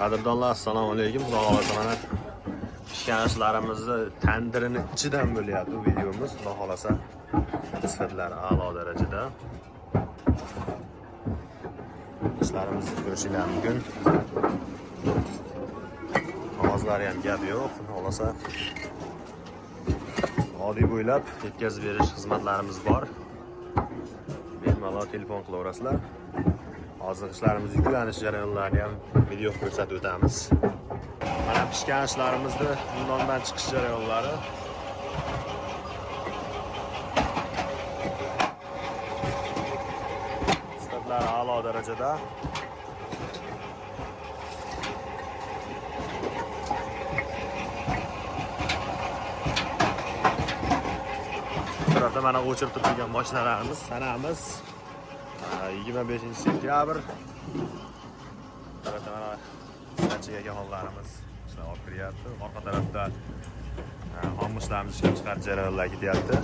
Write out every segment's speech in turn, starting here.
Qadrdonlar, assalomu alaykum. Xudo xolasa mana pishgan ishlarimizni tandirini ichidan bo'lyapti bu videomiz. Xudo xolasa sifatlari a'lo darajada. Ishlarimizni ko'rishinglar mumkin. Ovozlari ham gap yo'q. Xudo xolasa vodiy bo'ylab yetkazib berish xizmatlarimiz bor. Bemalol telefon qilaverasizlar. Hozir ishlarimiz yuklanish jarayonlarini ham video ko'rsatib o'tamiz. Mana pishgan ishlarimizni undondan chiqish jarayonlari. Sifatlari a'lo darajada. Bu tarafda mana o'chirib turgan mashinalarimiz, sanamiz 25-sentyabr. Bu tarafda mana sanchiga hollarimiz ishlar olib kiryapti. Orqa tarafda xomishlarimiz ishlab chiqarish jarayonlari ketyapti.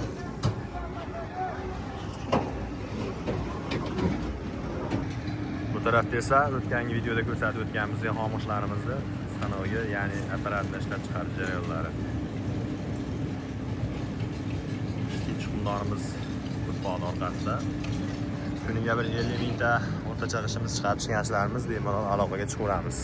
Bu tarafda esa o'tgangi videoda ko'rsatib o'tganimizdek xomishlarimizni stanoga, ya'ni apparatda ishlab chiqarish jarayonlari. Ikkinchi xumdonimiz futbol orqasida. Kuniga bir 50 mingta o'rtacha ishimiz chiqarib chiqarishlarimiz bemalol aloqaga chiqaveramiz.